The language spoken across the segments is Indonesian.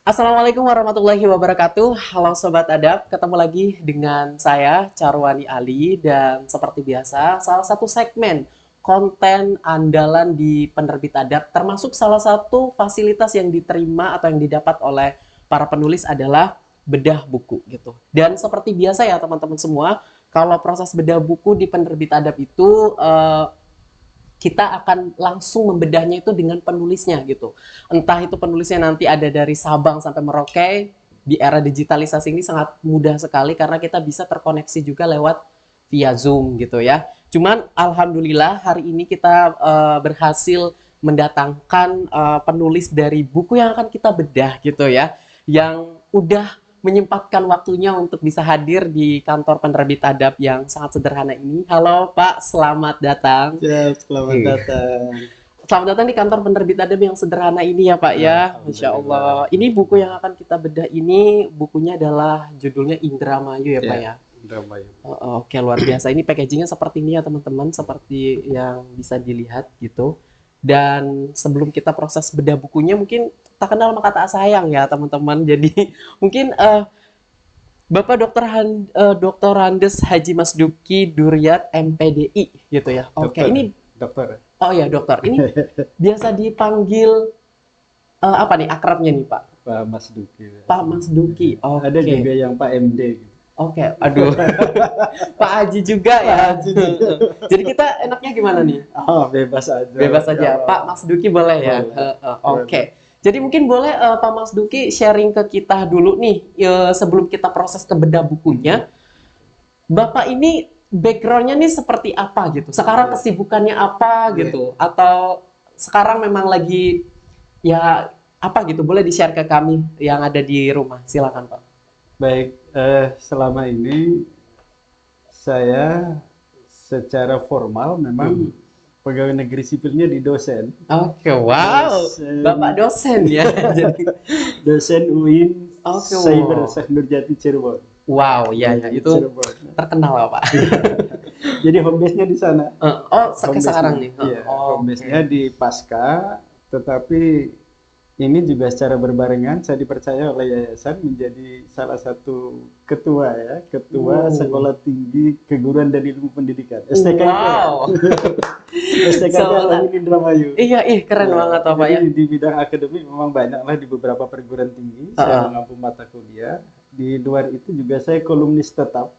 Assalamualaikum warahmatullahi wabarakatuh. Halo Sobat Adab, ketemu lagi dengan saya Charwani Ali dan seperti biasa salah satu segmen konten andalan di penerbit adab termasuk salah satu fasilitas yang diterima atau yang didapat oleh para penulis adalah bedah buku gitu. Dan seperti biasa ya teman-teman semua, kalau proses bedah buku di penerbit adab itu kita akan langsung membedahnya itu dengan penulisnya gitu. Entah itu penulisnya nanti ada dari Sabang sampai Merauke, di era digitalisasi ini sangat mudah sekali karena kita bisa terkoneksi juga lewat via Zoom gitu ya. Cuman alhamdulillah hari ini kita berhasil mendatangkan penulis dari buku yang akan kita bedah gitu ya, yang udah menyempatkan waktunya untuk bisa hadir di kantor penerbit adab yang sangat sederhana ini. Halo Pak, selamat datang. Ya, selamat datang. Selamat datang di kantor penerbit adab yang sederhana ini ya Pak ya. Masya Allah. Ini buku yang akan kita bedah ini, bukunya adalah judulnya Indramayu ya Pak ya. Indramayu. Oke, luar biasa. Ini packagingnya seperti ini ya teman-teman, seperti yang bisa dilihat gitu. Dan sebelum kita proses bedah bukunya, mungkin tak kenal maka tak sayang ya teman-teman. Jadi mungkin Bapak Dr. Andes Haji Masduki Duryat MPDI gitu ya. Oke, ini dokter. Oh ya dokter, ini biasa dipanggil apa nih akrabnya nih Pak? Pak Masduki. Pak Masduki. Oke. Ada juga yang Pak MD gitu. Oke, aduh. Pak Haji juga ya. Jadi kita enaknya gimana nih? Oh, bebas aja. Bebas aja. Pak Masduki boleh ya? Oke. Jadi mungkin boleh Pak Masduki sharing ke kita dulu nih sebelum kita proses ke bedah bukunya. Bapak ini background-nya nih seperti apa gitu? Sekarang kesibukannya apa gitu? Atau sekarang memang lagi ya apa gitu? Boleh di-share ke kami yang ada di rumah. Silakan Pak. Baik, selama ini saya secara formal memang pegawai negeri sipilnya di dosen. Oke, wow. Bapak dosen ya. Jadi dosen UIN Cyber Syekh Nurjati Cirebon. Wow, ya itu Cirebon. Terkenal lah Pak. Jadi home base-nya di sana. Sekarang nih. Iya, home base-nya di Pasca, tetapi ini juga secara berbarengan saya dipercaya oleh yayasan menjadi salah satu ketua Sekolah Tinggi Keguruan dan Ilmu Pendidikan STK. Wow. STK Indramayu. Iya, keren banget Pak ya. Di bidang akademik memang banyaklah di beberapa perguruan tinggi saya mengampu mata kuliah. Di luar itu juga saya kolumnis tetap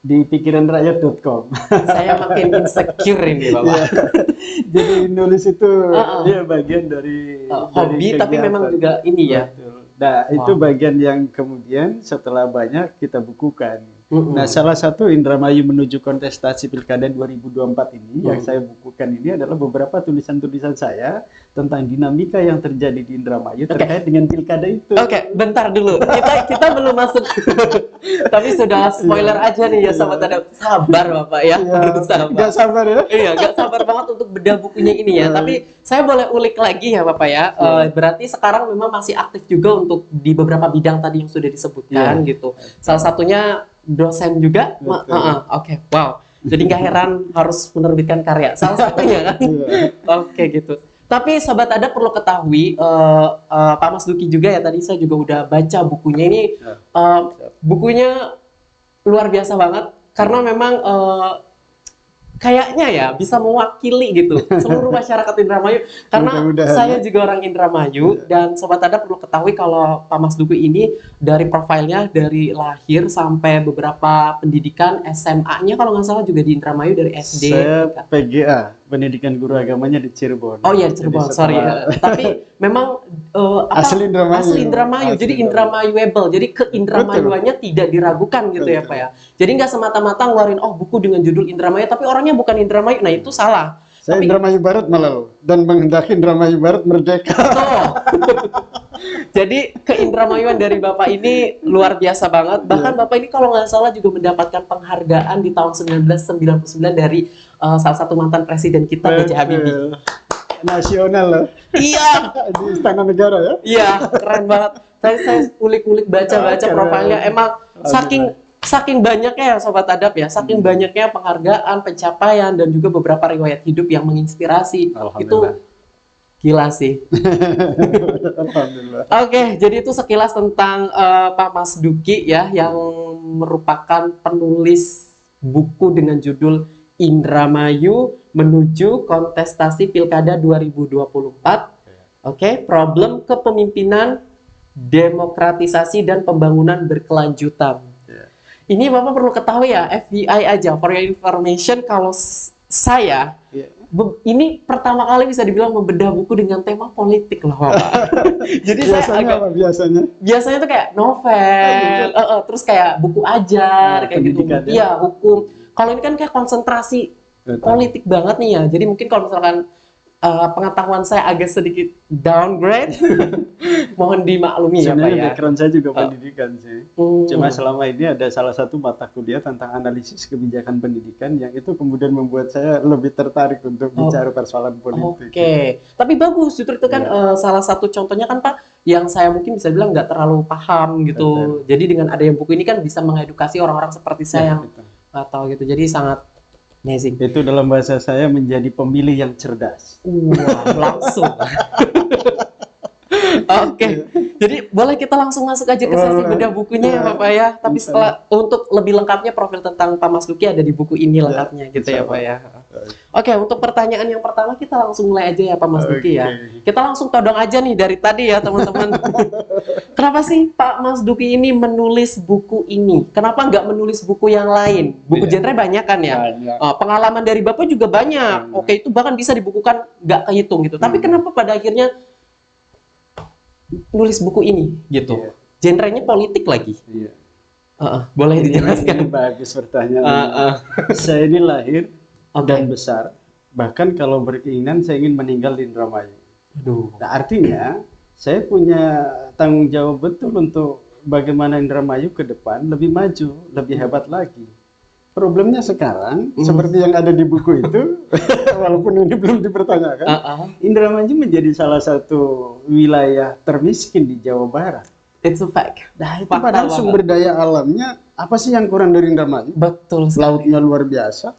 di pikiranrakyat.com. Saya makin insecure ini Bapak. Jadi nulis itu dia bagian dari hobi dari tapi memang juga ini ya. Betul. Nah, itu bagian yang kemudian setelah banyak kita bukukan. Nah, salah satu Indramayu menuju kontestasi Pilkada 2024 ini yang saya bukukan ini adalah beberapa tulisan-tulisan saya tentang dinamika yang terjadi di Indramayu terkait dengan Pilkada itu. Oke, bentar dulu. Kita belum masuk. Tapi sudah spoiler aja nih ya Sobat Adab. Sabar Bapak ya. Gak sabar ya? Iya, gak sabar banget untuk bedah bukunya ini ya. Tapi saya boleh ulik lagi ya Bapak ya. Berarti sekarang memang masih aktif juga untuk di beberapa bidang tadi yang sudah disebutkan gitu. Salah satunya dosen juga. Oke, wow. Jadi nggak heran harus menerbitkan karya. Salah satunya kan. Oke gitu. Tapi Sobat Adab perlu ketahui, Pak Masduki juga ya, tadi saya juga udah baca bukunya ini. Bukunya luar biasa banget, karena memang kayaknya ya bisa mewakili gitu seluruh masyarakat Indramayu. Karena saya juga orang Indramayu, dan Sobat Adab perlu ketahui kalau Pak Masduki ini dari profilnya dari lahir sampai beberapa pendidikan SMA-nya kalau nggak salah juga di Indramayu dari SD. Saya PGA, pendidikan guru agamanya di Cirebon. Oh iya Cirebon, sorry. Tapi memang asli Indramayu. Asli Indramayu. Jadi Indramayuable. Jadi keindramayuannya tidak diragukan gitu ya Pak ya. Jadi nggak semata-mata ngeluarin buku dengan judul Indramayu tapi orangnya bukan Indramayu. Nah, itu salah. Saya Indramayu Barat malah loh, dan menghendaki Indramayu Barat merdeka. Jadi keindramayuan dari Bapak ini luar biasa banget. Bahkan Bapak ini kalau nggak salah juga mendapatkan penghargaan di tahun 1999 dari salah satu mantan presiden kita, B.J. Habibie. Nasional loh. Iya. Di Istana Negara ya. Iya, keren banget. Saya ulik-ulik baca-baca profilnya. Emang saking banyaknya ya Sobat Adab ya, saking banyaknya penghargaan, pencapaian, dan juga beberapa riwayat hidup yang menginspirasi. Itu Gila sih. Alhamdulillah. Oke, jadi itu sekilas tentang Pak Mas Duki ya, yang merupakan penulis buku dengan judul Indramayu Menuju Kontestasi Pilkada 2024. Oke, problem kepemimpinan, demokratisasi dan pembangunan berkelanjutan. Ini Bapak perlu ketahui ya, FBI aja, for your information, kalau saya ini pertama kali bisa dibilang membedah buku dengan tema politik loh, Bapak. Jadi biasanya apa biasanya? Biasanya tuh kayak novel, terus kayak buku ajar, kayak gitu. Iya, hukum. Kalau ini kan kayak konsentrasi politik banget nih ya. Jadi mungkin kalau misalkan pengetahuan saya agak sedikit downgrade, mohon dimaklumi ya Pak ya. Background saya juga pendidikan sih. Cuma selama ini ada salah satu mata kuliah tentang analisis kebijakan pendidikan yang itu kemudian membuat saya lebih tertarik untuk bicara persoalan politik. Oke, tapi bagus. Justru itu kan salah satu contohnya kan Pak, yang saya mungkin bisa bilang nggak terlalu paham gitu. Jadi dengan adanya buku ini kan bisa mengedukasi orang-orang seperti saya yang nggak tahu gitu. Jadi sangat amazing. Itu dalam bahasa saya menjadi pemilih yang cerdas. Langsung. Oke, jadi boleh kita langsung masuk aja ke sesi bedah bukunya ya Bapak ya. Tapi setelah untuk lebih lengkapnya profil tentang Pak Mas Duki ada di buku ini lengkapnya gitu ya Pak ya. Oke, untuk pertanyaan yang pertama kita langsung mulai aja ya Pak Mas Duki ya. Kita langsung todong aja nih dari tadi ya teman-teman. Kenapa sih Pak Mas Duki ini menulis buku ini? Kenapa nggak menulis buku yang lain? Buku genre banyak kan ya? Pengalaman dari Bapak juga banyak. Oke, itu bahkan bisa dibukukan nggak kehitung gitu. Tapi kenapa pada akhirnya nulis buku ini gitu? Genrenya politik lagi. Boleh dijelaskan? Bagus pertanyaan. Saya ini lahir dan besar, bahkan kalau berkeinginan saya ingin meninggal di Indramayu. Nah, artinya saya punya tanggung jawab betul untuk bagaimana Indramayu ke depan lebih maju, lebih hebat lagi. Problemnya sekarang, seperti yang ada di buku itu, walaupun ini belum dipertanyakan, Indramayu menjadi salah satu wilayah termiskin di Jawa Barat. It's a fact. Nah, itu padahal sumber daya alamnya, apa sih yang kurang dari Indramayu? Betul. Lautnya luar biasa,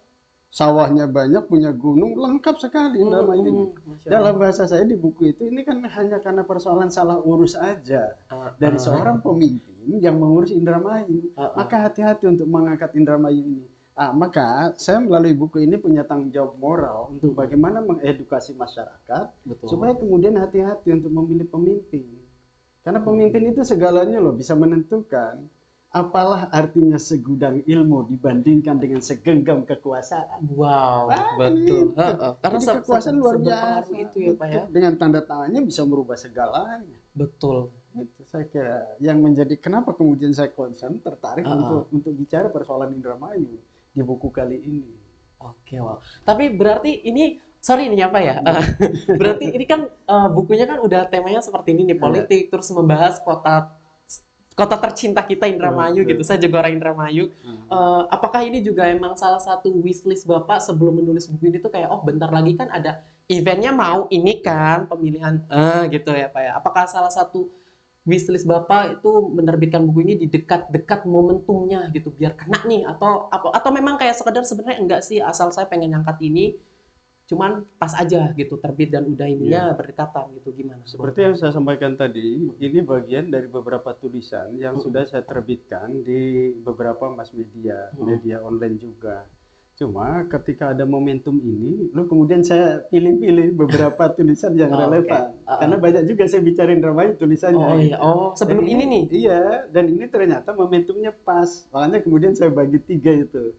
sawahnya banyak, punya gunung, lengkap sekali Indramayu ini. Dalam bahasa saya di buku itu, ini kan hanya karena persoalan salah urus aja dari seorang pemimpin yang mengurus Indramayu. Maka hati-hati untuk mengangkat Indramayu ini. Maka saya melalui buku ini punya tanggung jawab moral untuk bagaimana mengedukasi masyarakat supaya kemudian hati-hati untuk memilih pemimpin. Karena pemimpin itu segalanya loh, bisa menentukan apalah artinya segudang ilmu dibandingkan dengan segenggam kekuasaan. Wow, betul. Karena kekuasaan luar biasa itu ya Pak ya. Dengan tanda tangannya bisa merubah segalanya. Betul. Itu saya kira yang menjadi kenapa kemudian saya tertarik untuk bicara persoalan Indramayu di buku kali ini. Oke, wow. Tapi berarti ini, sorry nih apa ya? Berarti ini kan bukunya kan udah temanya seperti ini nih, politik, terus membahas kota tercinta kita Indramayu gitu. Saya juga orang Indramayu. Apakah ini juga emang salah satu wishlist Bapak sebelum menulis buku ini tuh kayak bentar lagi kan ada eventnya mau ini kan pemilihan gitu ya Pak ya. Apakah salah satu wishlist Bapak itu menerbitkan buku ini di dekat-dekat momentumnya gitu biar kena nih atau memang kayak sekedar sebenarnya enggak sih, asal saya pengen angkat ini cuman pas aja gitu terbit dan udah ininya berdekatan gitu, gimana? Seperti yang saya sampaikan tadi, ini bagian dari beberapa tulisan yang sudah saya terbitkan di beberapa mass media, media online juga. Cuma ketika ada momentum ini, lalu kemudian saya pilih-pilih beberapa tulisan yang relevan. Karena banyak juga saya bicarain Indramayu tulisannya. Sebelum ini nih? Iya, dan ini ternyata momentumnya pas. Makanya kemudian saya bagi 3 itu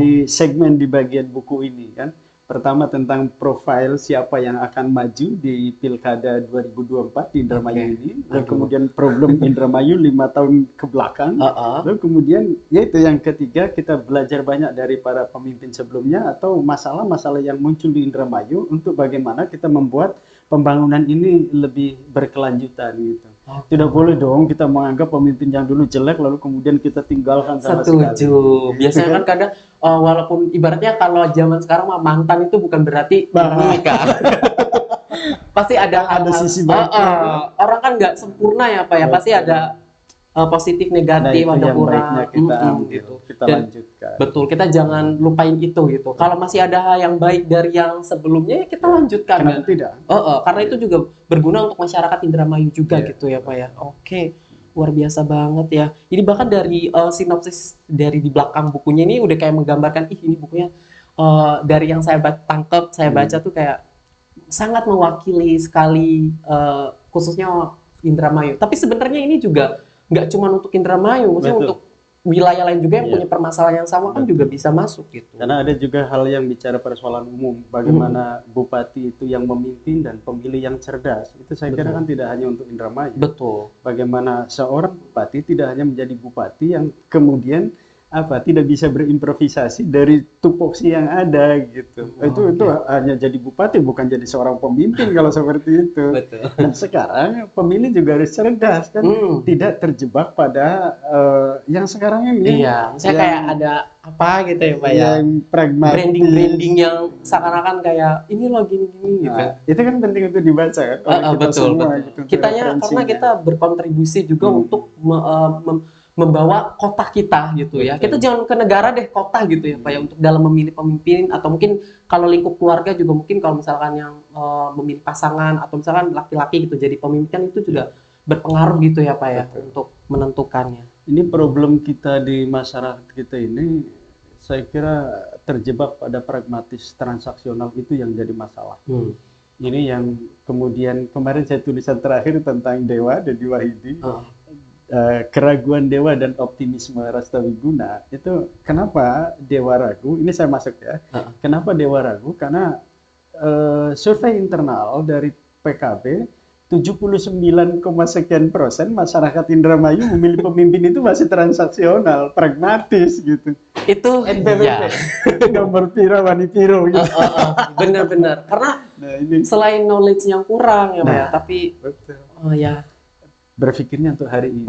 di segmen di bagian buku ini kan. Pertama tentang profil siapa yang akan maju di Pilkada 2024 di Indramayu ini. Lalu kemudian problem Indramayu 5 tahun ke belakang. Lalu kemudian yaitu yang ketiga, kita belajar banyak dari para pemimpin sebelumnya atau masalah-masalah yang muncul di Indramayu untuk bagaimana kita membuat pembangunan ini lebih berkelanjutan gitu. Tidak boleh dong kita menganggap pemimpin yang dulu jelek lalu kemudian kita tinggalkan sama sekali. Setuju. Biasanya kan kadang walaupun ibaratnya kalau zaman sekarang mantan itu bukan berarti ini kan. Pasti ada sisi baik. Orang kan nggak sempurna ya Pak ya. Pasti ada positif Nah, negatif itu ada yang baiknya kurang kita ambil, gitu. kita Dan lanjutkan. betul, kita jangan lupain itu gitu. Kalau masih ada hal yang baik dari yang sebelumnya ya kita lanjutkan. Kenapa tidak? Karena itu juga berguna untuk masyarakat Indramayu juga Iya, gitu ya Pak ya. Oke, luar biasa banget ya. Jadi bahkan dari sinopsis dari di belakang bukunya ini udah kayak menggambarkan, ini bukunya dari yang saya tangkap, saya baca tuh kayak sangat mewakili sekali khususnya Indramayu. Tapi sebenarnya ini juga nggak cuma untuk Indramayu, maksudnya Betul. untuk wilayah lain juga yang Iya. punya permasalahan yang sama kan Betul. juga bisa masuk gitu. Karena ada juga hal yang bicara persoalan umum, bagaimana bupati itu yang memimpin dan pemilih yang cerdas. Itu saya kira Betul. kan tidak hanya untuk Indramayu. Betul. Bagaimana seorang bupati tidak hanya menjadi bupati yang kemudian tidak bisa berimprovisasi dari tupoksi yang ada gitu. Itu hanya jadi bupati, bukan jadi seorang pemimpin kalau seperti itu. Betul. Dan sekarang pemilih juga harus cerdas kan, tidak terjebak pada yang sekarang ini. Iya, misalnya kayak ada apa gitu ya Pak ya. Yang pragmatis. Branding yang seakan-akan kayak ini loh gini-gini gitu. Nah, itu kan penting untuk dibaca kan oleh kita Betul, semua betul. gitu. Kitanya karena kita berkontribusi juga untuk membawa kota kita gitu ya. Kita jangan ke negara deh, kota gitu ya Pak ya, untuk dalam memilih pemimpin, atau mungkin kalau lingkup keluarga juga mungkin kalau misalkan yang memilih pasangan atau misalkan laki-laki gitu jadi pemimpin kan itu juga berpengaruh gitu ya Pak ya untuk menentukannya. Ini problem kita di masyarakat kita ini saya kira terjebak pada pragmatis transaksional, itu yang jadi masalah. Ini yang kemudian kemarin saya tulisan terakhir tentang Dewa, Dedi Wahidi. Keraguan Dewa dan optimisme Rastawiguna itu, kenapa Dewa ragu? Ini saya masuk ya. Kenapa Dewa ragu? Karena survei internal dari PKB 79, sekian % masyarakat Indramayu memilih pemimpin itu masih transaksional, pragmatis gitu. Itu NPWP, nomor piro wani piro gitu. Benar-benar. Karena selain knowledge yang kurang ya Pak ya, tapi ya berpikirnya untuk hari ini.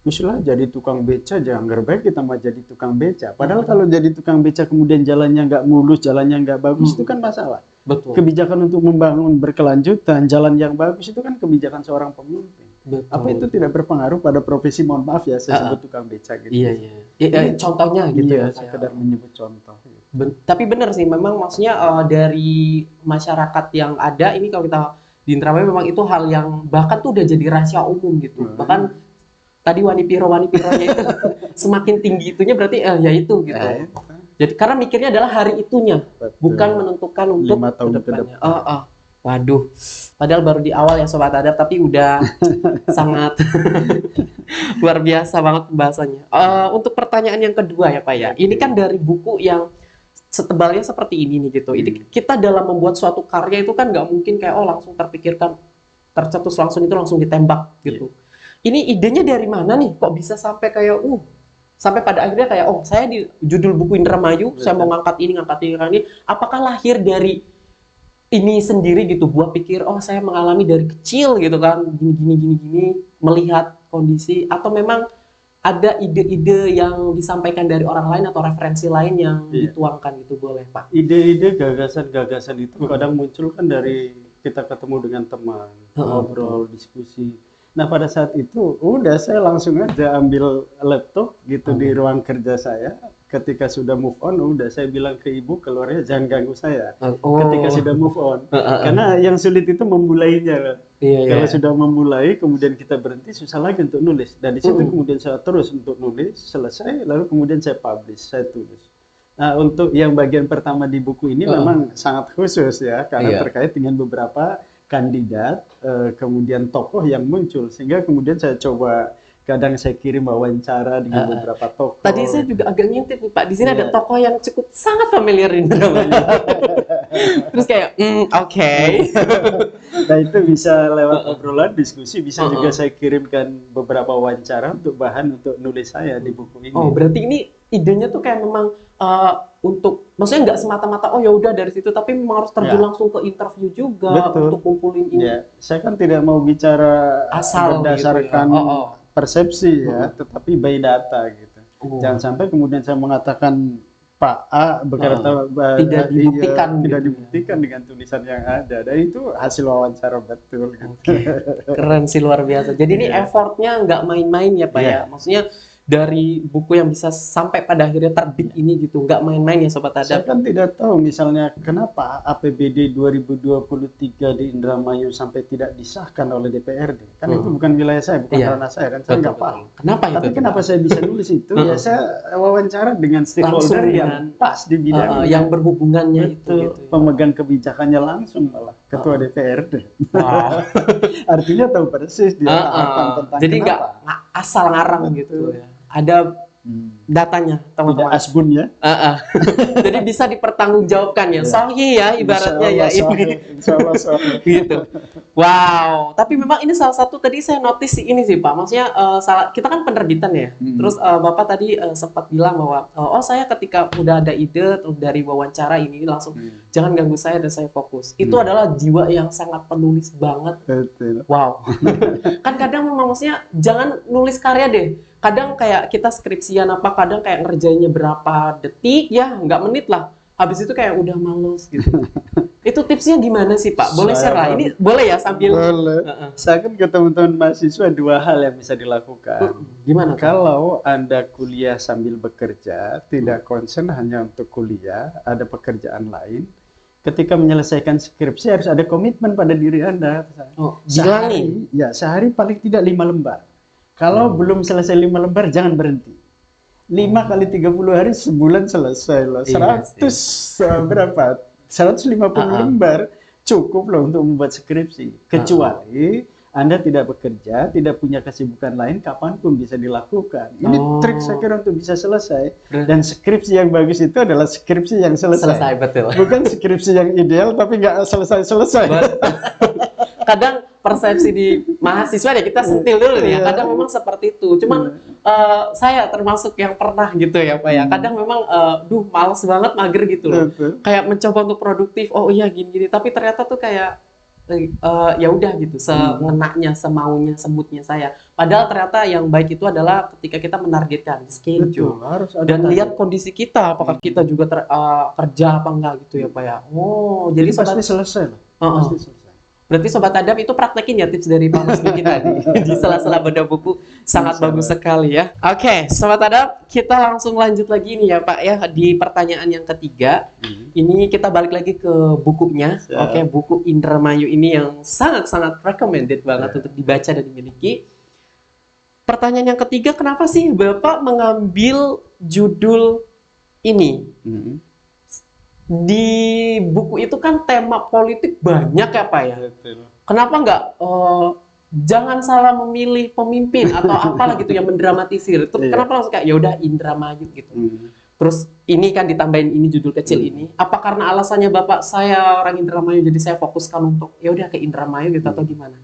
Misalnya jadi tukang beca, jangan baik kita mau jadi tukang beca. Padahal kalau jadi tukang beca kemudian jalannya nggak mulus, jalannya nggak bagus, itu kan masalah. Betul. Kebijakan untuk membangun berkelanjutan, jalan yang bagus itu kan kebijakan seorang pemimpin. Betul. Apa itu tidak berpengaruh pada profesi, mohon maaf ya, saya sebut tukang beca gitu. Iya. Contohnya gitu ya. Sekedar menyebut contoh. Tapi benar sih, memang maksudnya dari masyarakat yang ada ini, kalau kita di Indramayu memang itu hal yang bahkan tuh udah jadi rahasia umum gitu. Bahkan tadi wani pironya itu semakin tinggi itunya berarti ya itu gitu. Jadi karena mikirnya adalah hari itunya, bukan menentukan untuk 5 tahun ke depan. Waduh, padahal baru di awal ya Sobat Adab, tapi udah sangat luar biasa banget pembahasannya. Untuk pertanyaan yang kedua ya Pak ya, ini kan dari buku yang setebalnya seperti ini nih gitu. Kita dalam membuat suatu karya itu kan nggak mungkin kayak langsung terpikirkan, tercetus langsung itu langsung ditembak gitu. Ini idenya dari mana nih? Kok bisa sampai kayak sampai pada akhirnya kayak saya di judul buku Indramayu, saya mau ngangkat ini. Apakah lahir dari ini sendiri gitu, buat pikir saya mengalami dari kecil gitu kan, gini melihat kondisi, atau memang ada ide-ide yang disampaikan dari orang lain atau referensi lain yang dituangkan gitu, boleh Pak? Ide-ide, gagasan-gagasan itu kadang muncul kan dari kita ketemu dengan teman, ngobrol, diskusi. Nah pada saat itu saya langsung aja ambil laptop gitu di ruang kerja saya. Ketika sudah move on, saya bilang ke ibu, keluarnya jangan ganggu saya. Ketika sudah move on, karena yang sulit itu memulainya. Kalau sudah memulai, kemudian kita berhenti, susah lagi untuk nulis. Dan di situ kemudian saya terus untuk nulis, selesai, lalu kemudian saya publish, saya tulis. Nah, untuk yang bagian pertama di buku ini memang sangat khusus ya, karena terkait dengan beberapa kandidat, kemudian tokoh yang muncul, sehingga kemudian saya coba. Kadang saya kirim wawancara dengan beberapa tokoh. Tadi saya juga agak ngintip nih Pak, di sini ada tokoh yang cukup sangat familiar ini namanya. Terus kayak, oke. Nah itu bisa lewat obrolan, diskusi, bisa juga saya kirimkan beberapa wawancara untuk bahan untuk nulis saya di buku ini. Oh berarti ini idenya tuh kayak memang untuk, maksudnya nggak semata-mata ya udah dari situ, tapi memang harus terjun langsung ke interview juga. Betul. Untuk kumpulin ini. Saya kan tidak mau bicara asal berdasarkan gitu ya. persepsi ya, tetapi by data gitu. Jangan sampai kemudian saya mengatakan Pak A berkata tidak dibuktikan tidak gitu ya. dibuktikan dengan tulisan yang ada, dan itu hasil wawancara betul gitu. Oke, keren sih, luar biasa. Jadi ini Iya. effortnya nggak main-main ya Pak Iya. ya. Maksudnya dari buku yang bisa sampai pada akhirnya terbit ini gitu, nggak main-main ya Sobat Saya Adab. kan tidak tahu misalnya kenapa APBD 2023 di Indramayu sampai tidak disahkan oleh DPRD. Kan itu bukan wilayah saya, bukan Iya. ranah saya, dan saya nggak paham. Kenapa itu? Tapi kenapa saya bisa nulis itu? Ya saya wawancara dengan stakeholder Langsung yang pas di bidang yang berhubungannya itu betul, gitu. Ya. pemegang kebijakannya langsung malah ketua DPRD. Wow. Artinya tahu persis dia tahapan tentang Jadi nggak kenapa. asal ngarang gitu ya. Ada datanya Tidak teman-teman. asbun ya. Jadi bisa dipertanggungjawabkan ya. Iya. Sahih ya ibaratnya ya ini. Insya Allah sahih. Gitu. Wow, tapi memang ini salah satu tadi saya notice ini sih Pak. Maksudnya kita kan penerbitan ya. Terus Bapak tadi sempat bilang bahwa oh saya ketika udah ada ide terus dari wawancara ini langsung jangan ganggu saya dan saya fokus. Itu adalah jiwa yang sangat penulis banget. Betul. Wow. Kan kadang memang maksudnya jangan nulis karya deh. Kadang kayak kita skripsian apa, kadang kayak ngerjainnya berapa detik ya, nggak menit lah. Habis itu kayak udah males gitu. Itu tipsnya gimana sih Pak? Boleh share lah. Ini boleh ya sambil. Boleh. Saya kan ke teman-teman mahasiswa dua hal yang bisa dilakukan. Gimana? Kalau Anda kuliah sambil bekerja, tidak konsen hanya untuk kuliah, ada pekerjaan lain. Ketika menyelesaikan skripsi harus ada komitmen pada diri Anda. Oh, bilang nih. Ya, sehari paling tidak 5 lembar. Kalau belum selesai 5 lembar, jangan berhenti. 5 kali 30 hari, sebulan selesai loh. 100 berapa? 150 lembar cukup loh untuk membuat skripsi. Kecuali Anda tidak bekerja, tidak punya kesibukan lain, kapanpun bisa dilakukan. Ini trik saya kira untuk bisa selesai. Dan skripsi yang bagus itu adalah skripsi yang selesai. Selesai, betul. Bukan skripsi yang ideal tapi nggak selesai-selesai. Kadang persepsi di mahasiswa ya kita sentil dulu nih ya. Kadang memang seperti itu. Cuman saya termasuk yang pernah gitu ya Pak ya. Kadang memang males banget, mager gitu loh. Kayak mencoba untuk produktif. Oh iya gini-gini. Tapi ternyata tuh kayak ya udah gitu, seenaknya, semaunya, semutnya saya. Padahal ternyata yang baik itu adalah ketika kita menargetkan schedule dan lihat kondisi kita, apakah kita juga kerja apa enggak gitu ya Pak ya. Oh, jadi pasti selesai loh. Pasti selesai. Berarti Sobat Adab itu praktekin ya tips dari Pak Musniki tadi. Di sela-sela bedah buku sangat bagus sekali ya. Oke, Sobat Adab, kita langsung lanjut lagi nih ya Pak ya di pertanyaan yang ketiga. Ini kita balik lagi ke bukunya. Oke, buku Indramayu ini yang sangat-sangat recommended banget untuk dibaca dan dimiliki. Pertanyaan yang ketiga, kenapa sih Bapak mengambil judul ini? Di buku itu kan tema politik banyak ya Pak ya. Kenapa nggak jangan salah memilih pemimpin atau apalah gitu yang mendramatisir. Terus kenapa langsung kayak ya udah Indramayu gitu. Terus ini kan ditambahin ini judul kecil ini. Apa karena alasannya Bapak saya orang Indramayu jadi saya fokuskan untuk ya udah ke Indramayu gitu atau gimana?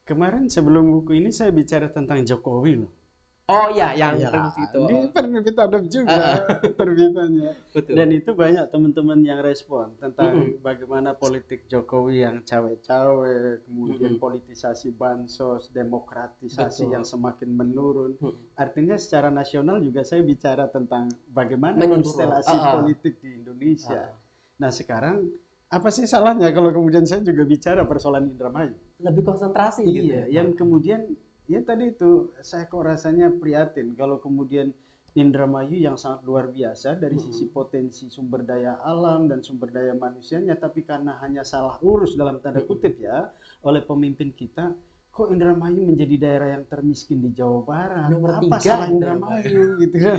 Kemarin sebelum buku ini saya bicara tentang Jokowi loh. Oh ya, yang itu. Di penerbit Adab juga terbitannya. Betul. Dan itu banyak teman-teman yang respon tentang bagaimana politik Jokowi yang cawe-cawe, kemudian politisasi bansos, demokratisasi yang semakin menurun. Artinya secara nasional juga saya bicara tentang bagaimana konstelasi politik di Indonesia. Nah sekarang apa sih salahnya kalau kemudian saya juga bicara persoalan Indramayu? Lebih konsentrasi gitu. Iya, yang kemudian ya tadi itu saya kok rasanya prihatin kalau kemudian Indramayu yang sangat luar biasa dari sisi potensi sumber daya alam dan sumber daya manusianya, tapi karena hanya salah urus dalam tanda kutip ya oleh pemimpin kita, kok Indramayu menjadi daerah yang termiskin di Jawa Barat? Nomor apa 3 salah Indramayu gitu kan?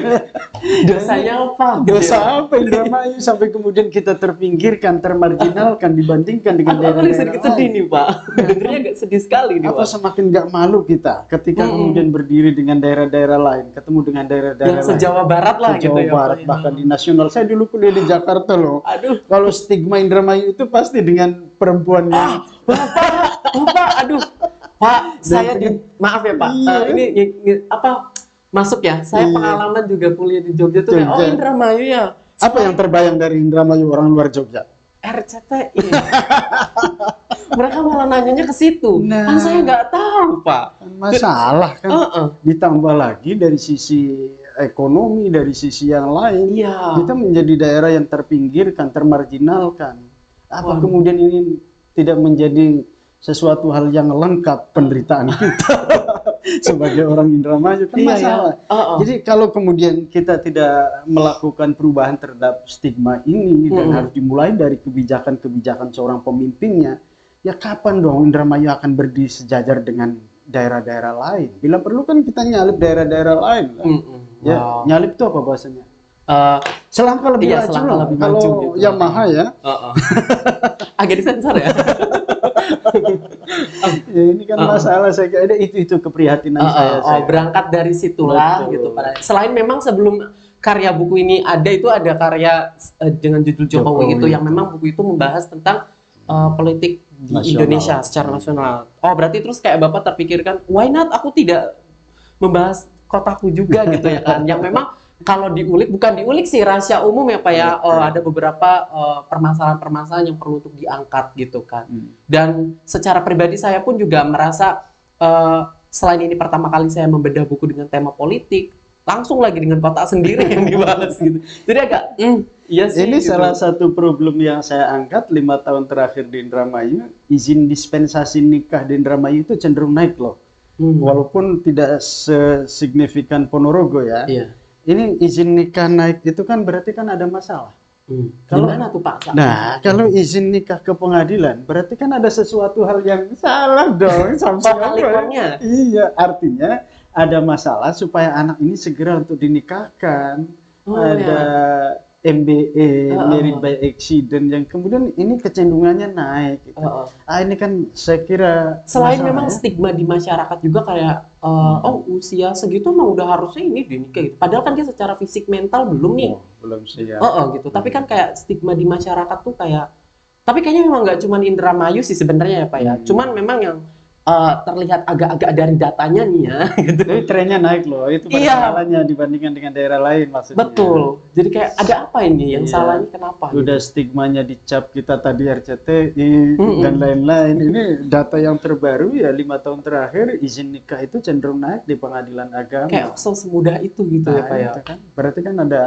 Dosanya apa? Dosa apa Indramayu sampai kemudian kita terpinggirkan, termarginalkan dibandingkan dengan daerah-daerah sedikit sedih nih Pak. Dengernya agak sedih sekali nih Apa Pak. semakin nggak malu kita ketika kemudian berdiri dengan daerah-daerah lain, ketemu dengan daerah-daerah Yang lain. se-Jawa Barat lah gitu Jawa ya. Barat, bahkan di nasional. Saya dulu kuliah di Jakarta loh. Aduh. Kalau stigma Indramayu itu pasti dengan perempuan yang Bapak, aduh. Pak, saya maaf ya Pak. Ini apa masuk ya? Saya pengalaman juga kuliah di Jogja tuh kayak, oh Indramayu ya. Apa yang terbayang dari Indramayu orang luar Jogja? RCTI. Mereka malah nanyanya ke situ. Kan saya nggak tahu Pak. Masalah kan. Ditambah lagi dari sisi ekonomi, dari sisi yang lain, Iya. kita menjadi daerah yang terpinggirkan, termarginalkan. Apa Waduh. kemudian ini tidak menjadi sesuatu hal yang lengkap penderitaan kita sebagai orang Indramayu? Kan Iya, masalah. ya. Jadi kalau kemudian kita tidak melakukan perubahan terhadap stigma ini dan harus dimulai dari kebijakan-kebijakan seorang pemimpinnya, ya kapan dong Indramayu akan berdiri sejajar dengan daerah-daerah lain? Bila perlu kan kita nyalip daerah-daerah lain lah. Ya, Wow. nyalip itu apa bahasanya? Eh, Selangkah lebih Iya, maju selangkah lah. lebih Kalau maju gitu. Yamaha ya, Agak disensor ya. ya ini kan masalah saya kira itu keprihatinan saya. Berangkat dari situlah Betul. gitu Pak. Selain memang sebelum karya buku ini ada, itu ada karya dengan judul Jokowi Jokowi itu yang itu. memang buku itu membahas tentang politik di Nasional. Indonesia secara nasional. Oh, berarti terus kayak Bapak terpikirkan, why not aku tidak membahas kotaku juga gitu ya kan. Yang memang kalau diulik, bukan diulik sih, rahasia umum ya Pak ya. Ada beberapa permasalahan-permasalahan yang perlu untuk diangkat gitu kan. Dan secara pribadi saya pun juga merasa selain ini pertama kali saya membedah buku dengan tema politik, langsung lagi dengan kotak sendiri yang dibahas gitu. Jadi agak, iya sih. Ini gitu. salah satu problem yang saya angkat 5 tahun terakhir di Indramayu. Izin dispensasi nikah di Indramayu itu cenderung naik loh. Walaupun tidak sesignifikan Ponorogo ya. Iya. Ini izin nikah naik itu kan berarti kan ada masalah. Kalau mana tuh Pak? Nah, kalau izin nikah ke pengadilan, berarti kan ada sesuatu hal yang salah dong. Kebalikannya. Iya, artinya ada masalah supaya anak ini segera untuk dinikahkan. Ada MBA, married by accident, yang kemudian ini kecenderungannya naik. Gitu. Ini kan saya kira selain masalah, memang ya. stigma di masyarakat juga kayak usia segitu mah udah harusnya ini dinikah gitu. Padahal kan dia secara fisik mental belum nih. Belum siap. Gitu. Tapi kan kayak stigma di masyarakat tuh kayak, tapi kayaknya memang nggak cuma Indramayu sih sebenarnya ya Pak ya. Cuman memang yang terlihat agak-agak dari datanya nih ya gitu. Tapi trennya naik loh, itu Iya. masalahnya dibandingkan dengan daerah lain maksudnya. Betul. Jadi kayak ada apa ini yang salah ini kenapa? Udah gitu? stigmanya dicap kita tadi RCTI dan lain-lain. Ini data yang terbaru ya 5 tahun terakhir izin nikah itu cenderung naik di pengadilan agama. Kayak semudah itu gitu ya Pak ya. Itu kan, berarti kan ada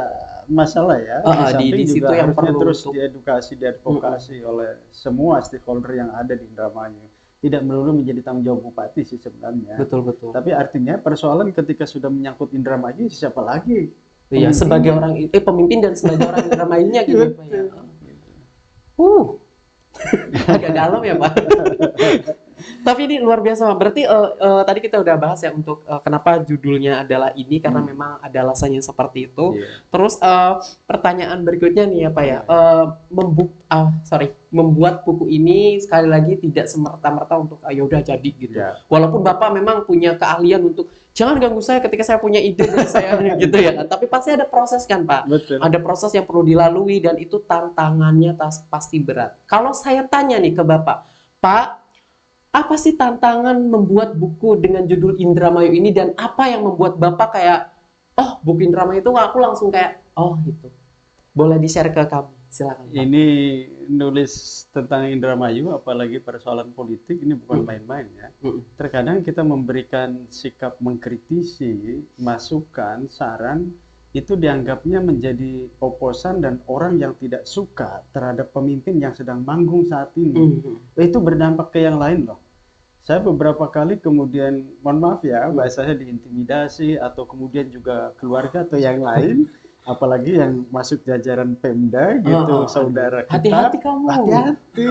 masalah ya. di samping situ juga yang harusnya perlu terus untuk- diedukasi, diadvokasi oleh semua stakeholder yang ada di Indramayu. Tidak melulu menjadi tanggung jawab bupati sih sebenarnya. Betul. Tapi artinya persoalan ketika sudah menyangkut Indramayu, siapa lagi? Iya, Pemimpinnya? sebagai orang pemimpin dan sebagai orang Indramayunya gitu Pak ya. Agak dalam ya Pak. Tapi ini luar biasa Pak. Berarti tadi kita udah bahas ya untuk kenapa judulnya adalah ini, karena memang ada alasannya seperti itu. Iya. Terus pertanyaan berikutnya nih ya Pak ya, membuat buku ini sekali lagi tidak semerta-merta untuk ya udah jadi gitu. Ya. Walaupun Bapak memang punya keahlian untuk jangan ganggu saya ketika saya punya ide dan saya gitu ya kan. Tapi pasti ada proses kan Pak. Betul. Ada proses yang perlu dilalui dan itu tantangannya pasti berat. Kalau saya tanya nih ke Bapak, Pak, apa sih tantangan membuat buku dengan judul Indramayu ini dan apa yang membuat Bapak kayak, oh buku Indramayu itu aku langsung kayak, oh gitu. Boleh di-share ke kami, silakan Pak. Ini nulis tentang Indramayu, apalagi persoalan politik, ini bukan main-main ya. Terkadang kita memberikan sikap mengkritisi, masukan, saran, itu dianggapnya menjadi oposan dan orang yang tidak suka terhadap pemimpin yang sedang manggung saat ini. Itu berdampak ke yang lain loh. Saya beberapa kali kemudian, mohon maaf ya, bahasanya diintimidasi atau kemudian juga keluarga atau yang lain, apalagi yang masuk jajaran Pemda gitu, saudara kita. Hati-hati kamu. Hati-hati.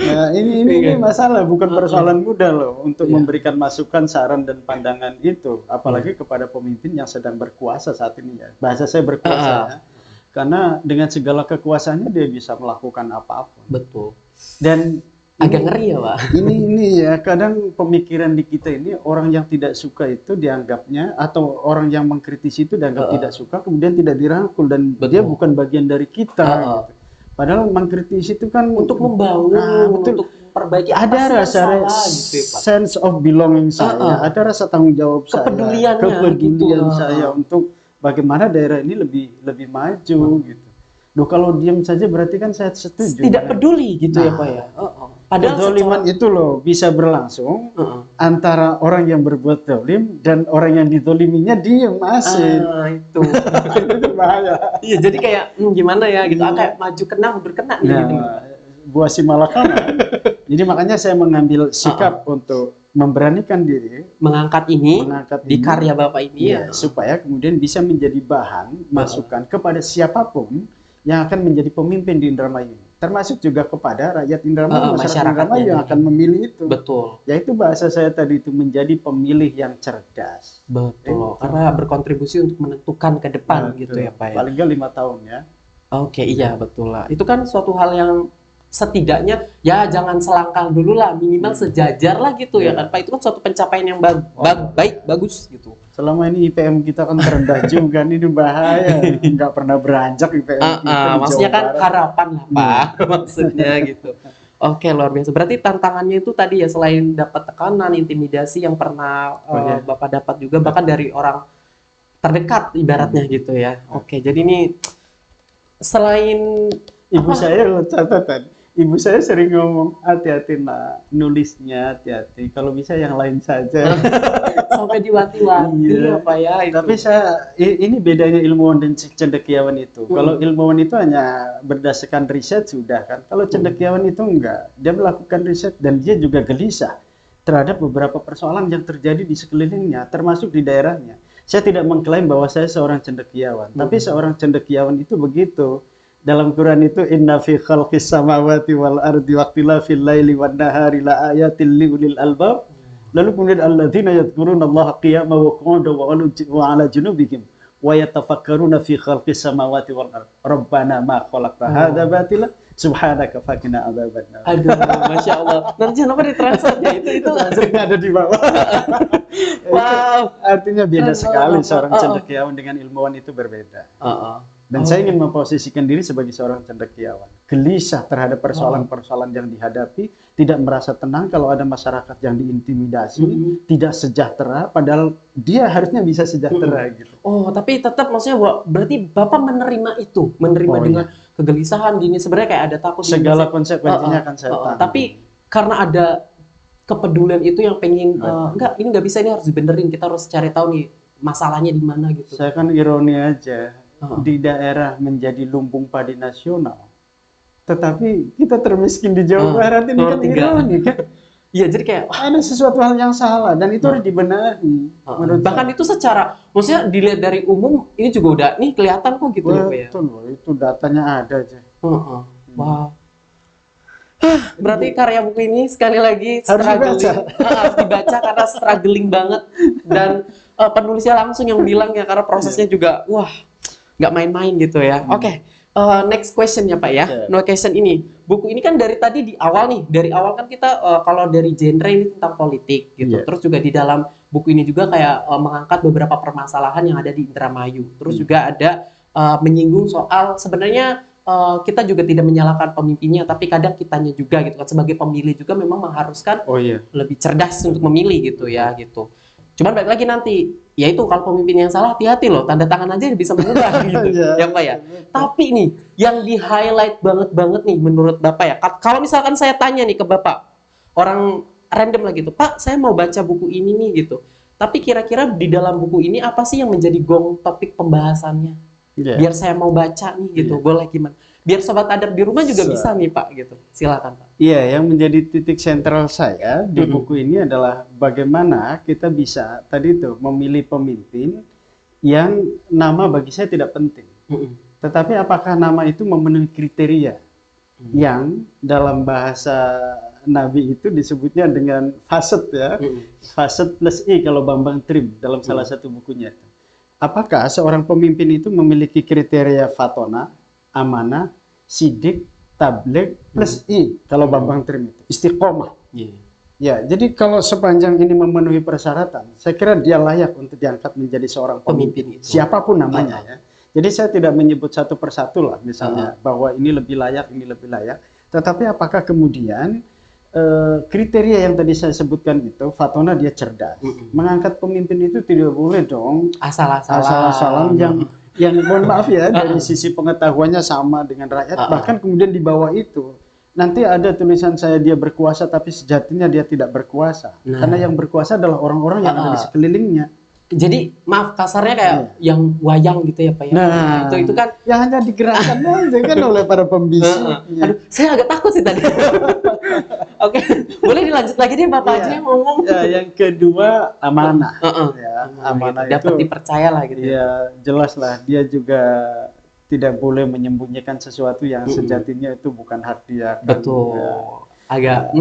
Nah, ini masalah, bukan persoalan mudah loh untuk memberikan masukan, saran dan pandangan itu, apalagi kepada pemimpin yang sedang berkuasa saat ini ya. Bahasa saya berkuasa ya. Karena dengan segala kekuasaannya dia bisa melakukan apa-apa. Betul. Dan Agak ngeri ya Pak. ini ya, kadang pemikiran di kita ini orang yang tidak suka itu dianggapnya, atau orang yang mengkritisi itu dianggap tidak suka, kemudian tidak dirangkul dan dia bukan bagian dari kita. Gitu. Padahal mengkritisi itu kan Untuk membangun, untuk perbaiki apa ada sih yang rasa salah gitu ya Pak. sense of belonging saya, ada rasa tanggung jawab Kepeduliannya saya, kepedulian gitu. saya untuk bagaimana daerah ini lebih maju gitu. Duh, kalau diam saja berarti kan saya setuju. Tidak peduli gitu ya Nah. Pak ya. Padahal kezaliman itu loh bisa berlangsung antara orang yang berbuat zalim dan orang yang dizaliminya diem masih. Itu. Itu bahaya. Iya, jadi kayak gimana ya gitu. Kayak maju kena mundur kena nih gitu. Buah si malakama. Jadi makanya saya mengambil sikap untuk memberanikan diri mengangkat ini di karya Bapak ini ya, supaya kemudian bisa menjadi bahan masukan kepada siapapun yang akan menjadi pemimpin di Indramayu, termasuk juga kepada rakyat Indramayu, masyarakat Indramayu yang akan memilih itu. Betul. Yaitu bahasa saya tadi itu menjadi pemilih yang cerdas. Betul. Karena berkontribusi untuk menentukan ke depan gitu ya Pak ya. Paling nggak 5 tahun ya. Oke, iya betul lah. Itu kan suatu hal yang setidaknya ya jangan selangkah dulu lah, minimal sejajar lah gitu ya kan Pak. Itu kan suatu pencapaian yang bagus gitu. Selama ini IPM kita kan terendah juga, ini bahaya, nggak pernah beranjak IPM kita. Maksudnya kan harapan lah Pak, maksudnya gitu. Oke, luar biasa. Berarti tantangannya itu tadi ya, selain dapat tekanan, intimidasi yang pernah Bapak dapat juga, bahkan dari orang terdekat ibaratnya gitu ya. Oke, jadi ini selain ibu saya catatan. Ibu saya sering ngomong, hati-hati nak, nulisnya hati-hati. Kalau bisa yang lain saja. Sampai diwanti-wanti ya Pak ya. Itu. Tapi ini bedanya ilmuwan dan cendekiawan itu. Kalau ilmuwan itu hanya berdasarkan riset sudah kan. Kalau cendekiawan itu enggak. Dia melakukan riset dan dia juga gelisah terhadap beberapa persoalan yang terjadi di sekelilingnya, termasuk di daerahnya. Saya tidak mengklaim bahwa saya seorang cendekiawan. Tapi seorang cendekiawan itu begitu. Dalam Quran itu inna fi khalqis samawati wal ardi waqtilafil laili wan nahari la ayatil liulil albab. Lalu kemudian alladzina yadhkurunallaha qiyaman wa qu'udan wa 'ala junubihim wa yatafakkaruna fi khalqis samawati wal ardi. Rabbana ma khalaqta hadza batila subhanaka faqina adzabannar. Aduh, Masya Allah. Nanti jangan lupa ditranslate ya. Itu sering ada di bawah. Wow. Artinya beda sekali seorang cendekiawan dengan ilmuwan itu berbeda. Dan saya ingin memposisikan diri sebagai seorang cendekiawan. Gelisah terhadap persoalan-persoalan yang dihadapi, tidak merasa tenang kalau ada masyarakat yang diintimidasi, tidak sejahtera, padahal dia harusnya bisa sejahtera gitu. Oh, tapi tetap maksudnya berarti Bapak menerima itu, dengan kegelisahan gini, sebenarnya kayak ada takut. Segala konsekuensinya akan saya tanggung. Tapi karena ada kepedulian itu yang pengen, enggak, ini nggak bisa, ini harus dibenerin, kita harus cari tahu nih masalahnya di mana gitu. Saya kan ironi aja. Di daerah menjadi lumbung padi nasional, tetapi kita termiskin di Jawa Barat ini kan ironi kan? Iya, jadi kayak ada sesuatu hal yang salah dan itu harus dibenahi. Bahkan itu secara, maksudnya dilihat dari umum ini juga udah nih kelihatan kok gitu ya Pak ya. Betul, itu datanya ada aja. Wow. Berarti karya buku ini sekali lagi harus dibaca karena struggling banget, dan penulisnya langsung yang bilang ya, karena prosesnya juga nggak main-main gitu ya. Oke, next question ya Pak ya. No question ini, buku ini kan dari tadi di awal nih, dari awal kan kita kalau dari genre ini tentang politik gitu. Terus juga di dalam buku ini juga kayak mengangkat beberapa permasalahan yang ada di Indramayu. Terus juga ada menyinggung soal sebenarnya kita juga tidak menyalahkan pemimpinnya, tapi kadang kitanya juga gitu kan, sebagai pemilih juga memang mengharuskan lebih cerdas untuk memilih gitu ya gitu. Cuman balik lagi nanti, yaitu kalau pemimpin yang salah, hati-hati loh, tanda tangan aja bisa berubah gitu, ya Pak ya. Tapi nih, yang di highlight banget nih menurut Bapak ya, kalau misalkan saya tanya nih ke Bapak, orang random lah gitu, Pak, saya mau baca buku ini nih gitu, tapi kira-kira di dalam buku ini apa sih yang menjadi gong topik pembahasannya? Biar saya mau baca nih gitu, boleh gimana? Biar sobat adab di rumah juga bisa nih Pak gitu. Silakan Pak. Iya, yang menjadi titik sentral saya di buku ini adalah bagaimana kita bisa tadi itu memilih pemimpin yang nama bagi saya tidak penting. Tetapi apakah nama itu memenuhi kriteria yang dalam bahasa Nabi itu disebutnya dengan faset ya. Faset plus I kalau Bambang Trim dalam salah satu bukunya. Apakah seorang pemimpin itu memiliki kriteria fatona, amanah, sidik, tabligh plus I kalau Bambang Trim itu istiqomah. Ya, jadi kalau sepanjang ini memenuhi persyaratan, saya kira dia layak untuk diangkat menjadi seorang pemimpin siapapun namanya ya. Jadi saya tidak menyebut satu persatu lah misalnya bahwa ini lebih layak, ini lebih layak. Tetapi apakah kemudian kriteria yang tadi saya sebutkan itu, fatona dia cerdas. Mengangkat pemimpin itu tidak boleh dong asal-asalan yang mohon maaf ya dari sisi pengetahuannya sama dengan rakyat, bahkan kemudian di bawah itu nanti ada tulisan saya dia berkuasa tapi sejatinya dia tidak berkuasa. Karena yang berkuasa adalah orang-orang yang ada di sekelilingnya. Jadi maaf kasarnya kayak yang wayang gitu ya Pak ya. Nah, itu kan yang hanya digerakkan aja kan oleh para pembisiknya. Aduh, saya agak takut sih tadi. Oke, boleh dilanjut lagi deh Bapak aja yang ngomong. Ya, yang kedua amanah. Ya, amanah gitu. Dapat itu dipercaya lah gitu. Ya, jelas lah dia juga tidak boleh menyembunyikan sesuatu yang sejatinya itu bukan hak dia. Betul. Ya. Agak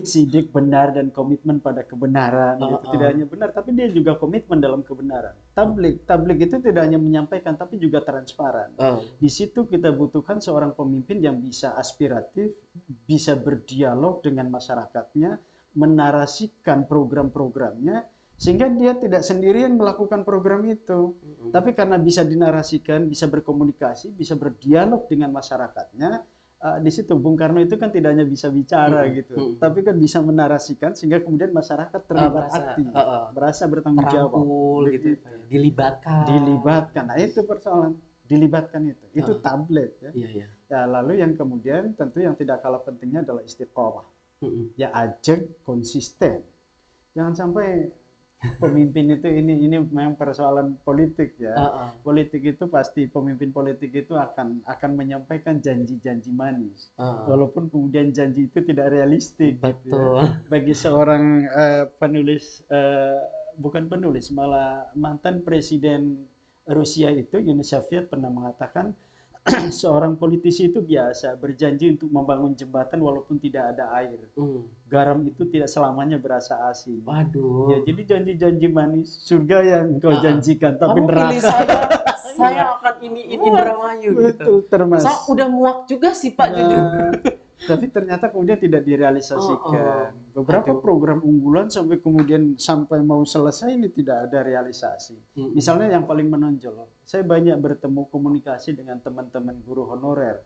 sidik benar dan komitmen pada kebenaran gitu. Tidak hanya benar tapi dia juga komitmen dalam kebenaran. Tablik itu tidak hanya menyampaikan tapi juga transparan. Di situ kita butuhkan seorang pemimpin yang bisa aspiratif, bisa berdialog dengan masyarakatnya, menarasikan program-programnya sehingga dia tidak sendirian melakukan program itu. Tapi karena bisa dinarasikan, bisa berkomunikasi, bisa berdialog dengan masyarakatnya. Di situ Bung Karno itu kan tidak hanya bisa bicara gitu, tapi kan bisa menarasikan sehingga kemudian masyarakat terlibat aktif, merasa bertanggung jawab, gitu, dilibatkan. Nah itu persoalan, dilibatkan itu tablet ya. Ya lalu yang kemudian tentu yang tidak kalah pentingnya adalah istiqomah, ya ajak konsisten, jangan sampai pemimpin itu ini memang persoalan politik ya. Politik itu pasti pemimpin politik itu akan menyampaikan janji-janji manis. Walaupun kemudian janji itu tidak realistik. Betul. Gitu ya. Bagi seorang penulis bukan penulis malah mantan presiden Rusia itu Yunus Soviet pernah mengatakan seorang politisi itu biasa berjanji untuk membangun jembatan walaupun tidak ada air. Garam itu tidak selamanya berasa asin. Waduh. Ya, jadi janji-janji manis surga yang kau janjikan tapi neraka. Saya akan ini Indramayu gitu. Betul, termasuk. Saya udah muak juga sih Pak jujur. Tapi ternyata kemudian tidak direalisasikan. Beberapa program unggulan sampai mau selesai ini tidak ada realisasi. Misalnya yang paling menonjol, saya banyak bertemu komunikasi dengan teman-teman guru honorer.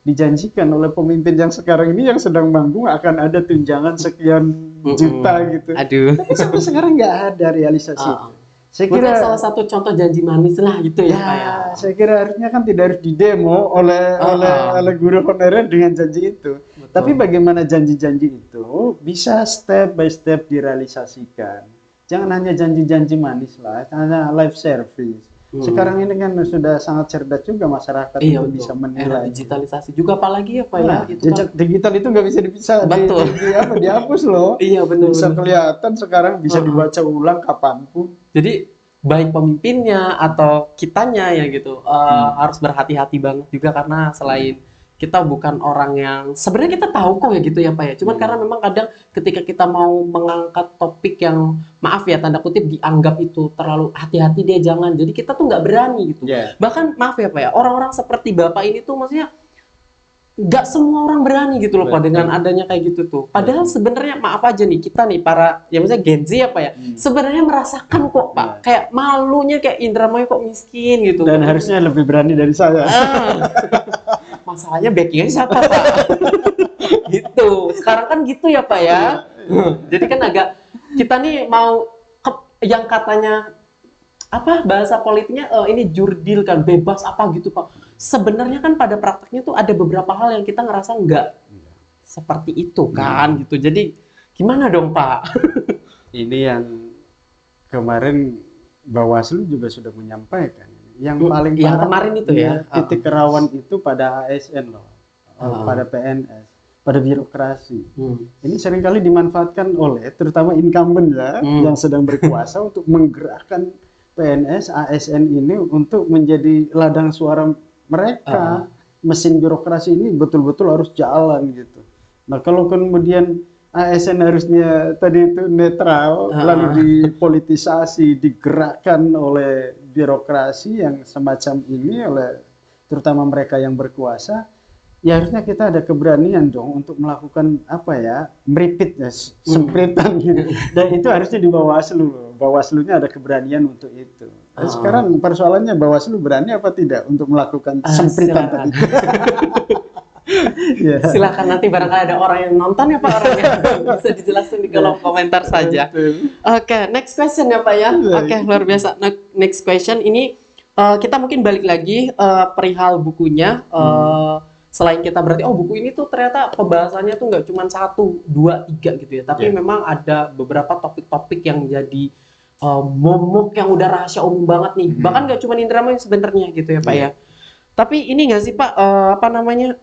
Dijanjikan oleh pemimpin yang sekarang ini yang sedang manggung akan ada tunjangan sekian juta gitu. Aduh. Tapi sampai sekarang nggak ada realisasi. Saya kira salah satu contoh janji manis lah gitu ya Pak ya. Saya kira harusnya kan tidak harus didemo oleh guru honorer dengan janji itu. Betul. Tapi bagaimana janji-janji itu bisa step by step direalisasikan. Jangan hanya janji-janji manis lah, hanya live service. Sekarang ini kan sudah sangat cerdas juga masyarakat untuk bisa menilai. Era digitalisasi juga apalagi ya Pak ya. Gitu jejak digital itu nggak bisa dipisah. Dihapus loh. Iya benar. Bisa kelihatan sekarang bisa dibaca ulang kapanpun. Jadi baik pemimpinnya atau kitanya ya gitu harus berhati-hati banget juga karena selain kita bukan orang yang sebenarnya kita tahu kok ya gitu ya Pak ya. Cuman karena memang kadang ketika kita mau mengangkat topik yang maaf ya tanda kutip dianggap itu terlalu hati-hati deh jangan. Jadi kita tuh nggak berani gitu. Bahkan maaf ya Pak ya orang-orang seperti Bapak ini tuh maksudnya nggak semua orang berani gitu loh Pak dengan adanya kayak gitu tuh. Padahal sebenarnya maaf aja nih kita nih para ya misalnya Gen Z apa ya sebenarnya merasakan kok Pak kayak malunya kayak Indramayu kok miskin gitu. Dan harusnya lebih berani dari saya. Masalahnya backingnya siapa Pak? Gitu. Sekarang kan gitu ya Pak ya. Jadi kan agak kita nih mau yang katanya apa bahasa politiknya ini jurdil kan bebas apa gitu Pak. Sebenarnya kan pada prakteknya tuh ada beberapa hal yang kita ngerasa nggak seperti itu kan gitu. Jadi gimana dong Pak? Ini yang kemarin Bawaslu juga sudah menyampaikan. Yang paling yang kemarin itu ya titik rawan itu pada ASN loh, pada PNS, pada birokrasi. Ini seringkali dimanfaatkan oleh terutama incumbent ya yang sedang berkuasa untuk menggerakkan PNS, ASN ini untuk menjadi ladang suara mereka. Mesin birokrasi ini betul-betul harus jalan gitu. Nah kalau kemudian ASN harusnya tadi itu netral, lalu dipolitisasi, digerakkan oleh birokrasi yang semacam ini, oleh terutama mereka yang berkuasa, ya harusnya kita ada keberanian dong untuk melakukan apa ya, meripit ya, sempritan gitu. Dan itu harusnya di Bawaslu. Bawaslunya ada keberanian untuk itu. Nah, sekarang persoalannya Bawaslu berani apa tidak untuk melakukan sempritan tadi? Silakan nanti barangkali ada orang yang nonton ya Pak orangnya bisa dijelaskan di kolom komentar saja. Oke, next question ya Pak ya. Oke, luar biasa. Next question ini kita mungkin balik lagi perihal bukunya. selain kita berarti buku ini tuh ternyata pembahasannya tuh nggak cuma 1, 2, 3 gitu ya, tapi memang ada beberapa topik-topik yang jadi momok yang udah rahasia umum banget nih, bahkan nggak cuma Indramayu sebenarnya gitu ya Pak ya. Tapi ini nggak sih Pak, apa namanya,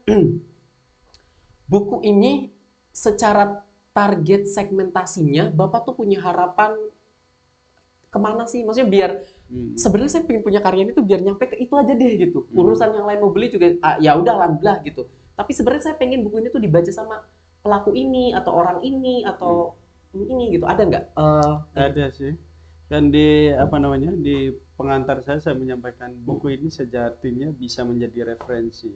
buku ini secara target segmentasinya Bapak tuh punya harapan kemana sih? Maksudnya biar sebenarnya saya pengen punya karya ini tuh biar nyampe ke itu aja deh gitu. Urusan yang lain mau beli juga ya udah alhamdulillah gitu. Tapi sebenarnya saya pengen buku ini tuh dibaca sama pelaku ini atau orang ini atau ini gitu. Ada nggak? Ada sih. Dan di apa namanya, di pengantar saya menyampaikan buku ini sejatinya bisa menjadi referensi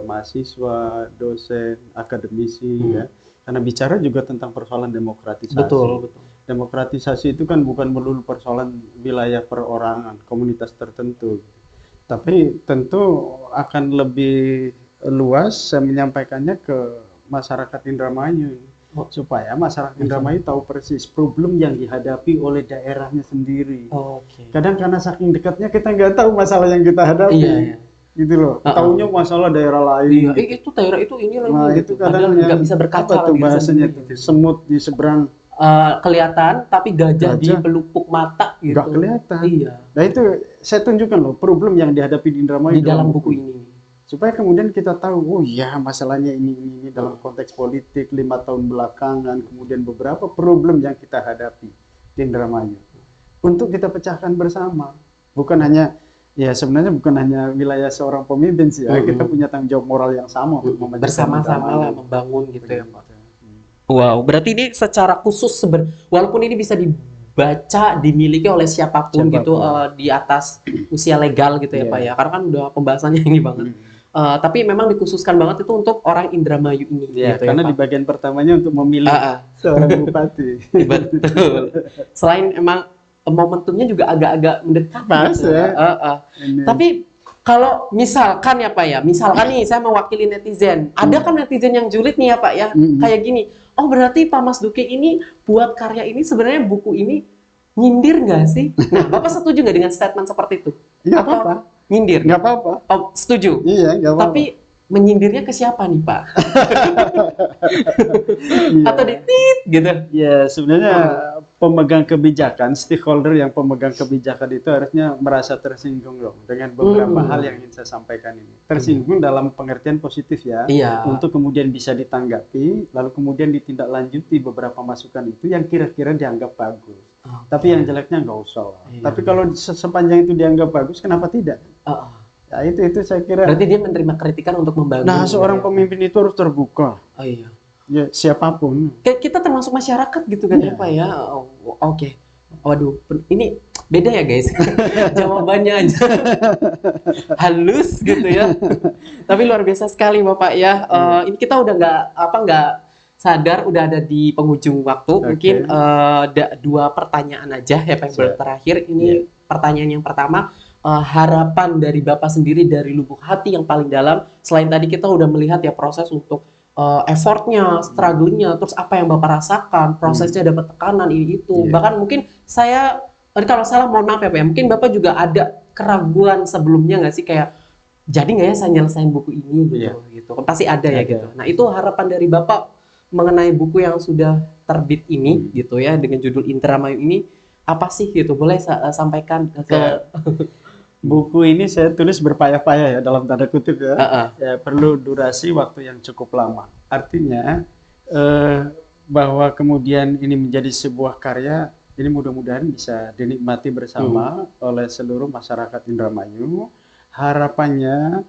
mahasiswa, dosen, akademisi ya. Karena bicara juga tentang persoalan demokratisasi. Betul. Demokratisasi itu kan bukan melulu persoalan wilayah perorangan, komunitas tertentu. Tapi tentu akan lebih luas saya menyampaikannya ke masyarakat Indramayu. Supaya masyarakat Indramayu tahu persis problem yang dihadapi oleh daerahnya sendiri. Kadang karena saking dekatnya kita nggak tahu masalah yang kita hadapi. Gitu loh. Taunya masalah daerah lain. Itu daerah itu ini lagi. Nah, itu kadang nggak bisa berkaca lagi. Bahasanya itu semut di seberang kelihatan, tapi gajah di pelupuk mata gitu. Nggak kelihatan. Iya. Nah itu saya tunjukkan loh problem yang dihadapi di Indramayu di dalam buku ini. Supaya kemudian kita tahu, oh ya masalahnya ini dalam konteks politik 5 tahun belakangan, kemudian beberapa problem yang kita hadapi di Indramayu. Untuk kita pecahkan bersama. Bukan hanya, ya sebenarnya bukan hanya wilayah seorang pemimpin sih ya, kita punya tanggung jawab moral yang sama untuk bersama-sama lah membangun gitu ya Pak. Wow, berarti ini secara khusus walaupun ini bisa dibaca, dimiliki oleh siapapun. Gitu di atas usia legal gitu ya Pak ya, karena kan udah pembahasannya ini banget. Tapi memang dikhususkan banget itu untuk orang Indramayu ini. Gitu karena ya, di bagian pertamanya untuk memilih seorang bupati. Betul. Selain emang momentumnya juga agak-agak mendekat. Gitu. Tapi kalau misalkan ya Pak ya, misalkan nih saya mewakili netizen, ada kan netizen yang julid nih ya Pak ya, kayak gini. Oh berarti Pak Mas Duki ini buat karya ini sebenarnya buku ini nyindir nggak sih? Nah Bapak setuju nggak dengan statement seperti itu? Nggak apa-apa. Nyindir? Nggak apa-apa. Oh, setuju? Iya, nggak apa-apa. Tapi menyindirnya ke siapa nih Pak? Atau di tit gitu? Ya sebenarnya pemegang kebijakan, stakeholder yang pemegang kebijakan itu harusnya merasa tersinggung loh dengan beberapa hal yang ingin saya sampaikan ini. Tersinggung dalam pengertian positif ya, untuk kemudian bisa ditanggapi, lalu kemudian ditindaklanjuti beberapa masukan itu yang kira-kira dianggap bagus. Tapi yang jeleknya nggak usah lah. Tapi kalau sepanjang itu dianggap bagus, kenapa tidak? Ya itu saya kira. Berarti dia menerima kritikan untuk membangun. Nah seorang pemimpin itu harus terbuka. Oh iya. Ya siapapun. Kita termasuk masyarakat gitu kan ya Pak ya. Oke. Waduh, ini beda ya guys. Jawabannya aja halus gitu ya. Tapi luar biasa sekali Bapak ya. Ini kita udah nggak sadar udah ada di penghujung waktu. Mungkin ada 2 pertanyaan aja ya Pak yang terakhir. Ini pertanyaan yang pertama, harapan dari Bapak sendiri dari lubuk hati yang paling dalam. Selain tadi kita udah melihat ya proses untuk effortnya, struggle-nya, terus apa yang Bapak rasakan, prosesnya dapat tekanan ini itu. Bahkan mungkin saya kalau salah mohon maaf ya Pak, mungkin Bapak juga ada keraguan sebelumnya nggak sih, kayak jadi nggak ya saya nyelesain buku ini gitu. Pasti ada ya gitu. Nah itu harapan dari Bapak mengenai buku yang sudah terbit ini gitu ya dengan judul Indramayu ini apa sih gitu, boleh sampaikan ke buku ini saya tulis berpayah-payah ya dalam tanda kutip ya. Ya perlu durasi waktu yang cukup lama. Artinya bahwa kemudian ini menjadi sebuah karya, ini mudah-mudahan bisa dinikmati bersama oleh seluruh masyarakat Indramayu. Harapannya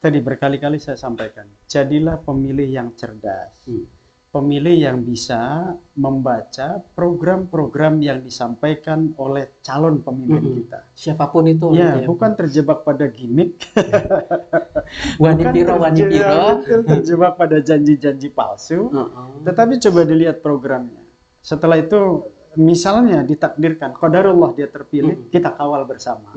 tadi berkali-kali saya sampaikan, jadilah pemilih yang cerdas. Pemilih yang bisa membaca program-program yang disampaikan oleh calon pemimpin kita. Siapapun itu. Ya, bukan terjebak pada gimmick. Wanipiro. Terjebak pada janji-janji palsu. Tetapi coba dilihat programnya. Setelah itu, misalnya ditakdirkan, qadarullah dia terpilih, kita kawal bersama.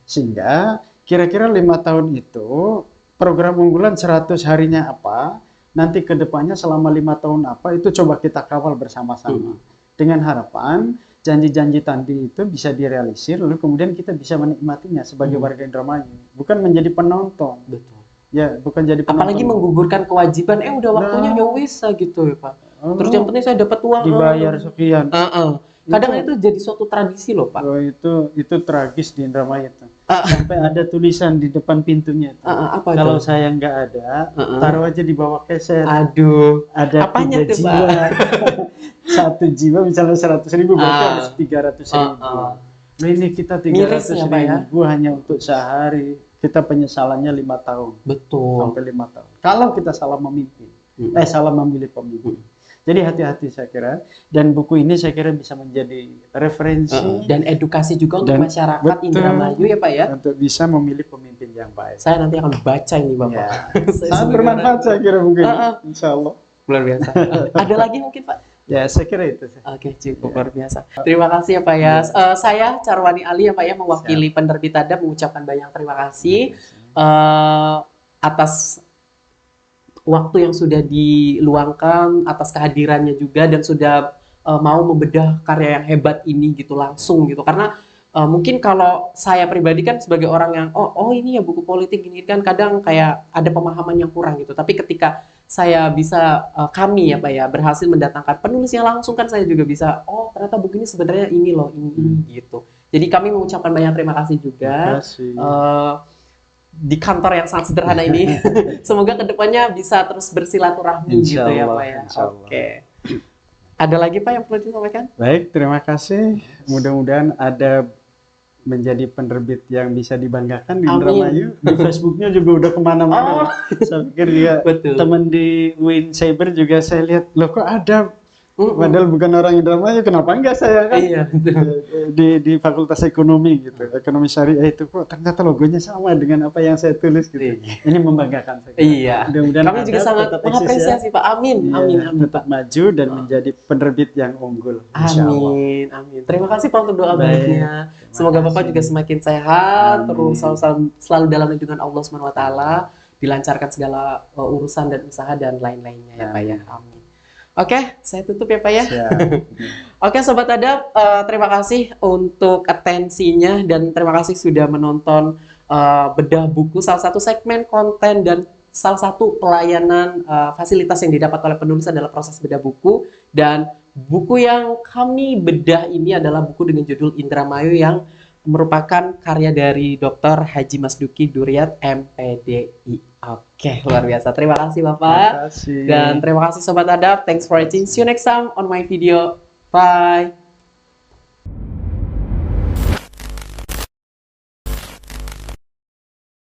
Sehingga kira-kira 5 tahun itu, program unggulan 100 harinya apa, nanti ke depannya selama 5 tahun apa, itu coba kita kawal bersama-sama. Dengan harapan janji-janji tadi itu bisa direalisir, lalu kemudian kita bisa menikmatinya sebagai warga Indramayu, bukan menjadi penonton. Betul. Ya, bukan jadi penonton. Apalagi menggugurkan kewajiban, udah waktunya ya wis gitu ya Pak. Terus yang penting saya dapat uang. Dibayar sekian. Kadang itu jadi suatu tradisi loh Pak. Oh, itu tragis di Indramayu itu. Sampai ada tulisan di depan pintunya itu. Apa kalau itu? saya nggak ada, taruh aja di bawah keset. Aduh. Ada Apanya 3 tuh, jiwa. Pak? 1 jiwa misalnya 100.000 berarti harus 300.000. Nah, ini kita 300.000 hanya untuk sehari. Kita penyesalannya 5 tahun. Betul. Sampai 5 tahun. Kalau kita salah memimpin, salah memilih pemimpin. Jadi hati-hati saya kira, dan buku ini saya kira bisa menjadi referensi dan edukasi juga untuk masyarakat Indramayu ya Pak ya, untuk bisa memilih pemimpin yang baik. Saya nanti akan baca ini Bapak. Ya. Sangat bermanfaat saya kira mungkin, insya Allah. Luar biasa. Ada lagi mungkin Pak? Ya saya kira itu. Oke, cukup luar biasa. Terima kasih ya Pak ya. Saya Carwani Ali ya Pak ya, mewakili penerbit Adab mengucapkan banyak terima kasih atas waktu yang sudah diluangkan, atas kehadirannya juga, dan sudah mau membedah karya yang hebat ini gitu langsung gitu. Karena mungkin kalau saya pribadi kan sebagai orang yang ini ya buku politik gini kan kadang kayak ada pemahaman yang kurang gitu. Tapi ketika saya bisa kami ya Pak ya berhasil mendatangkan penulisnya langsung, kan saya juga bisa ternyata buku ini sebenarnya ini loh ini gitu. Jadi kami mengucapkan banyak terima kasih juga. Di kantor yang sangat sederhana ini. Semoga kedepannya bisa terus bersilaturahmi gitu ya Pak ya. Oke. Ada lagi Pak yang perlu disampaikan? Baik, terima kasih. Mudah-mudahan ada menjadi penerbit yang bisa dibanggakan di Indramayu. Di Facebooknya juga udah kemana-mana. Saya pikir dia teman di Win Cyber juga saya lihat, loh kok ada. Padahal bukan orang Indramayu, kenapa enggak saya kan? Iya, di Fakultas Ekonomi gitu, Ekonomi Syariah itu kok ternyata logonya sama dengan apa yang saya tulis gitu. Ini membanggakan saya. Iya. Mudah-mudahan kami juga sangat mengapresiasi Pak. Amin. Amin. Tetap maju dan menjadi penerbit yang unggul. Amin. Amin. Terima kasih Pak untuk doa baiknya. Semoga Bapak juga semakin sehat, terus selalu dalam lindungan Allah SWT, dilancarkan segala urusan dan usaha dan lain-lainnya ya Pak ya. Amin. Oke, saya tutup ya Pak ya. Oke Sobat Adab, terima kasih untuk atensinya dan terima kasih sudah menonton bedah buku, salah satu segmen konten dan salah satu pelayanan fasilitas yang didapat oleh penulis adalah proses bedah buku. Dan buku yang kami bedah ini adalah buku dengan judul Indramayu yang merupakan karya dari Dr. Haji Masduki Duryat MPDI. Oke, luar biasa. Terima kasih Bapak. Terima kasih. Dan terima kasih Sobat Adab. Thanks for watching. See you next time on my video. Bye.